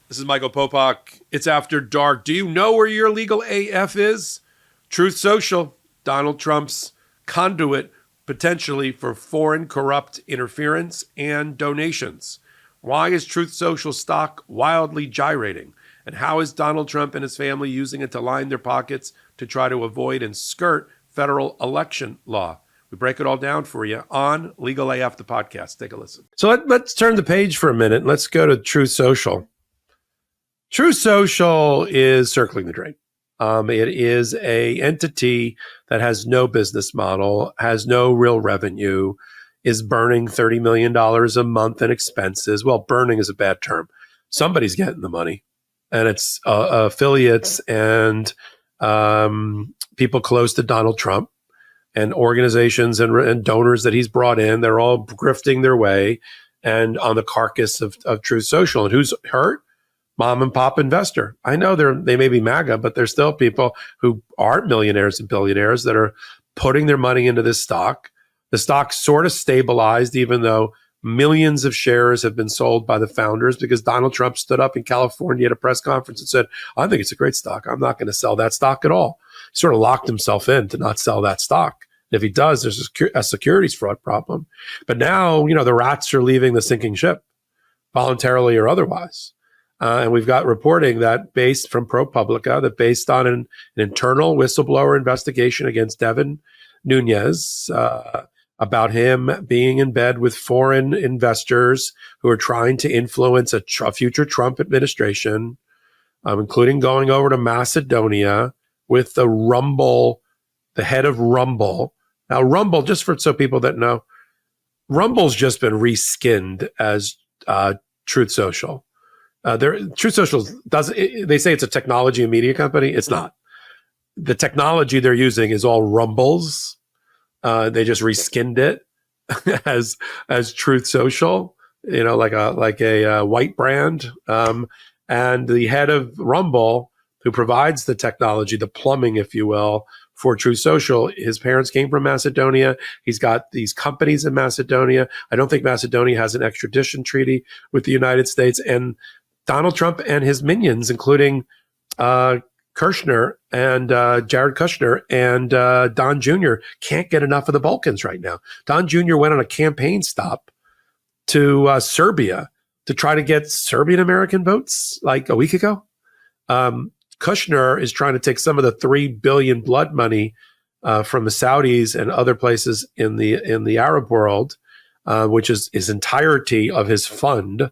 This is Michael Popok. It's After Dark. Do you know where your legal AF is? Truth Social, Donald Trump's conduit potentially for foreign corrupt interference and donations. Why is Truth Social stock wildly gyrating? And how is Donald Trump and his family using it to line their pockets to try to avoid and skirt federal election law? We break it all down for you on Legal AF, the podcast. Take a listen. So let's turn the page for a minute. Let's go to Truth Social. Truth Social is circling the drain. It is a entity that has no business model, has no real revenue, is burning $30 million a month in expenses. Well, burning is a bad term. Somebody's getting the money, and it's affiliates and people close to Donald Trump and organizations and donors that he's brought in. They're all grifting their way and on the carcass of Truth Social. And who's hurt? Mom and pop investor. I know they may be MAGA, but they're still people who aren't millionaires and billionaires that are putting their money into this stock. The stock sort of stabilized, even though millions of shares have been sold by the founders, because Donald Trump stood up in California at a press conference and said, I think it's a great stock. I'm not going to sell that stock at all. He sort of locked himself in to not sell that stock. If he does, there's a securities fraud problem. But now, the rats are leaving the sinking ship, voluntarily or otherwise. And we've got reporting that based from ProPublica, that based on an internal whistleblower investigation against Devin Nunes about him being in bed with foreign investors who are trying to influence a future Trump administration, including going over to Macedonia with the head of Rumble. Now, Rumble, just so people that know, Rumble's just been reskinned as Truth Social. Truth Social they say it's a technology and media company. It's not. The technology they're using is all Rumbles. They just reskinned it as Truth Social, like a white brand. And the head of Rumble, who provides the technology, the plumbing, if you will, for Truth Social, his parents came from Macedonia. He's got these companies in Macedonia. I don't think Macedonia has an extradition treaty with the United States. And Donald Trump and his minions, including Kushner and Jared Kushner and Don Jr., can't get enough of the Balkans right now. Don Jr. went on a campaign stop to Serbia to try to get Serbian American votes like a week ago. Kushner is trying to take some of the $3 billion blood money from the Saudis and other places in the Arab world, which is his entirety of his fund.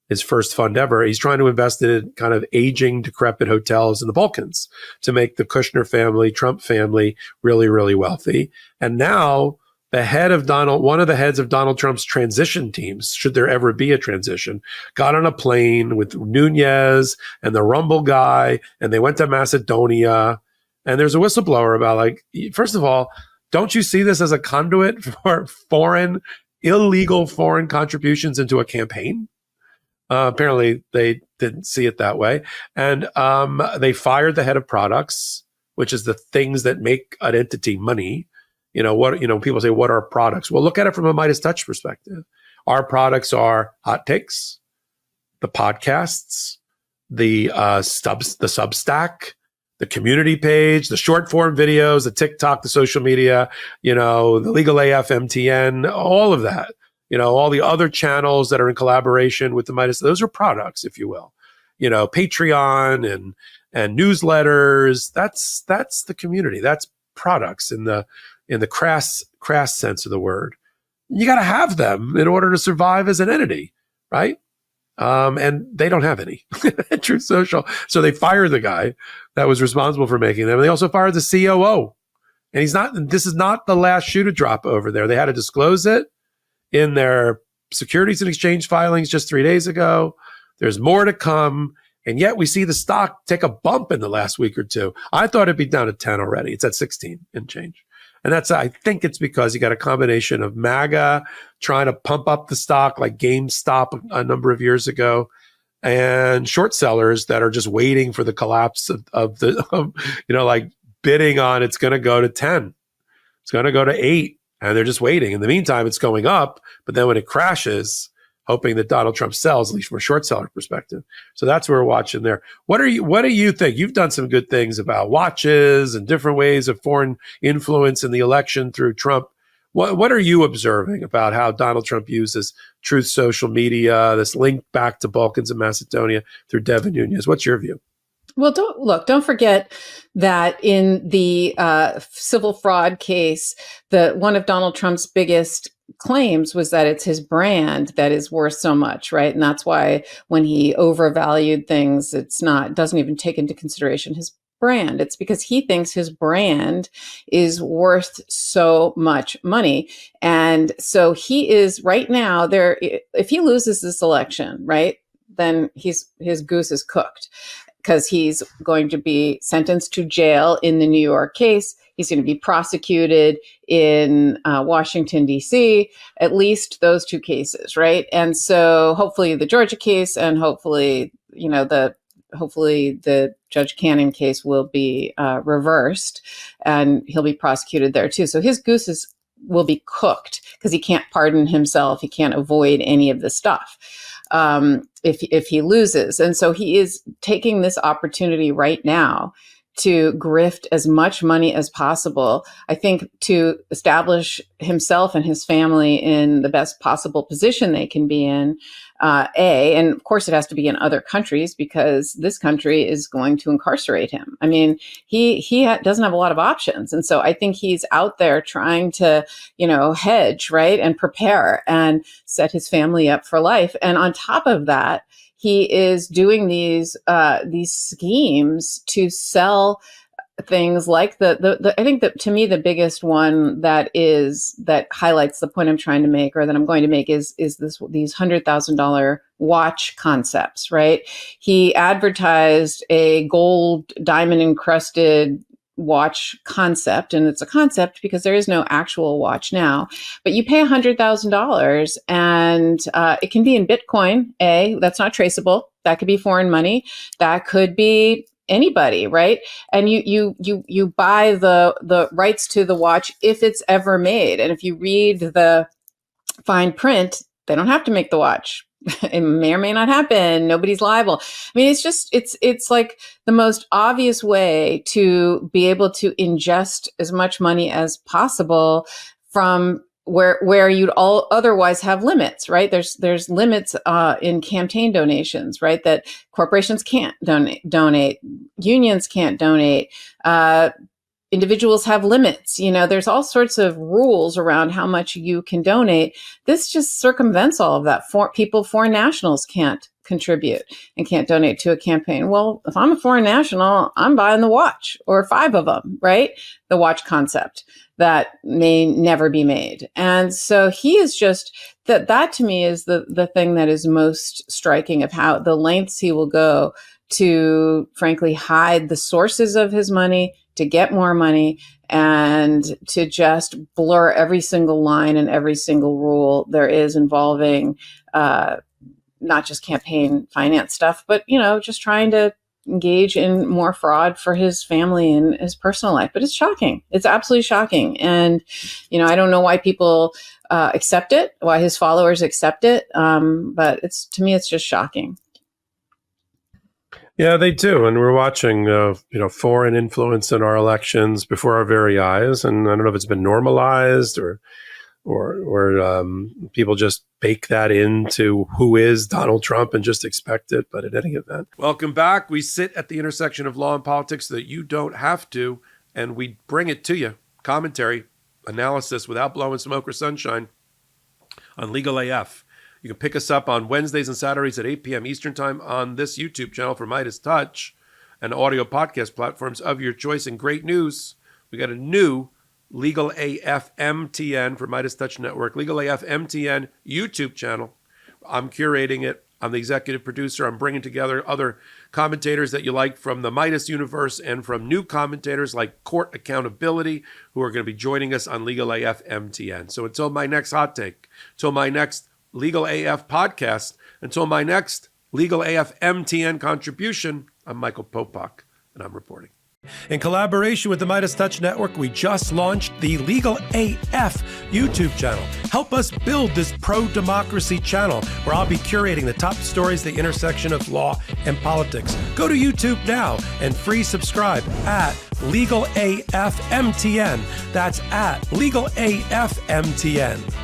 His first fund ever. He's trying to invest in kind of aging, decrepit hotels in the Balkans to make the Kushner family, Trump family, really, really wealthy. And now one of the heads of Donald Trump's transition teams, should there ever be a transition, got on a plane with Nunes and the Rumble guy, and they went to Macedonia. And there's a whistleblower about, first of all, don't you see this as a conduit for illegal foreign contributions into a campaign? Apparently they didn't see it that way. And they fired the head of products, which is the things that make an entity money. People say, what are products? Well, look at it from a MeidasTouch perspective. Our products are hot takes, the podcasts, the Substack, the community page, the short form videos, the TikTok, the social media, the Legal AF MTN, all of that. All the other channels that are in collaboration with the Meidas, those are products, if you will. Patreon and newsletters. That's the community. That's products in the crass sense of the word. You got to have them in order to survive as an entity, right? And they don't have any. Truth Social. So they fired the guy that was responsible for making them. And they also fired the COO. And this is not the last shoe to drop over there. They had to disclose it in their Securities and Exchange filings just 3 days ago. There's more to come. And yet we see the stock take a bump in the last week or two. I thought it'd be down to 10 already. It's at 16 and change. And I think it's because you got a combination of MAGA trying to pump up the stock like GameStop a number of years ago, and short sellers that are just waiting for the collapse of bidding on it's going to go to 10. It's going to go to 8. And they're just waiting. In the meantime, it's going up. But then when it crashes, hoping that Donald Trump sells, at least from a short seller perspective. So that's what we're watching there. What do you think? You've done some good things about watches and different ways of foreign influence in the election through Trump. What are you observing about how Donald Trump uses Truth Social media, this link back to Balkans and Macedonia through Devin Nunes? What's your view? Well, don't forget that in the civil fraud case, one of Donald Trump's biggest claims was that it's his brand that is worth so much, right? And that's why when he overvalued things, doesn't even take into consideration his brand. It's because he thinks his brand is worth so much money. And so he is right now there. If he loses this election, right, then his goose is cooked, because he's going to be sentenced to jail in the New York case. He's going to be prosecuted in Washington, D.C., at least those two cases, right? And so hopefully the Georgia case and hopefully the Judge Cannon case will be reversed, and he'll be prosecuted there too. So his goose will be cooked because he can't pardon himself. He can't avoid any of the stuff if he loses. And so he is taking this opportunity right now to grift as much money as possible, I think, to establish himself and his family in the best possible position they can be in. And of course, it has to be in other countries because this country is going to incarcerate him. I mean, he doesn't have a lot of options. And so I think he's out there trying to, hedge, right, and prepare and set his family up for life. And on top of that, he is doing these schemes to sell things like the I think that to me the biggest one that highlights the point I'm trying to make, or that I'm going to make, is these $100,000 watch concepts, right? He advertised a gold diamond encrusted watch concept, and it's a concept because there is no actual watch now, but you pay $100,000 and it can be in Bitcoin. That's not traceable. That could be foreign money. That could be anybody, right? And you buy the rights to the watch if it's ever made. And if you read the fine print, they don't have to make the watch. It may or may not happen. Nobody's liable. I mean, it's like the most obvious way to be able to ingest as much money as possible from where you'd all otherwise have limits, right? There's limits in campaign donations, right? That corporations can't donate, unions can't donate, individuals have limits. There's all sorts of rules around how much you can donate. This just circumvents all of that. Foreign nationals can't contribute and can't donate to a campaign. Well, if I'm a foreign national, I'm buying the watch, or 5 of them, right? The watch concept that may never be made. And so he is just, that to me is the thing that is most striking of how the lengths he will go to, frankly, hide the sources of his money, to get more money, and to just blur every single line and every single rule there is involving not just campaign finance stuff, but, just trying to engage in more fraud for his family and his personal life. But it's shocking. It's absolutely shocking. And, I don't know why people accept it, why his followers accept it. But to me, it's just shocking. Yeah, they do. And we're watching, foreign influence in our elections before our very eyes. And I don't know if it's been normalized or people just bake that into who is Donald Trump and just expect it. But at any event, welcome back. We sit at the intersection of law and politics so that you don't have to, and we bring it to you. Commentary, analysis without blowing smoke or sunshine on Legal AF. You can pick us up on Wednesdays and Saturdays at 8 p.m. Eastern Time on this YouTube channel for MeidasTouch and audio podcast platforms of your choice. And great news, we got a new Legal AF MTN for MeidasTouch Network, Legal AF MTN YouTube channel. I'm curating it. I'm the executive producer. I'm bringing together other commentators that you like from the Meidas universe and from new commentators like Court Accountability, who are going to be joining us on Legal AF MTN. So until my next hot take, until my next Legal AF podcast, until my next Legal AF MTN contribution, I'm Michael Popok, and I'm reporting. In collaboration with the MeidasTouch Network, we just launched the Legal AF YouTube channel. Help us build this pro-democracy channel where I'll be curating the top stories at the intersection of law and politics. Go to YouTube now and free subscribe at Legal AF MTN. That's at Legal AF MTN.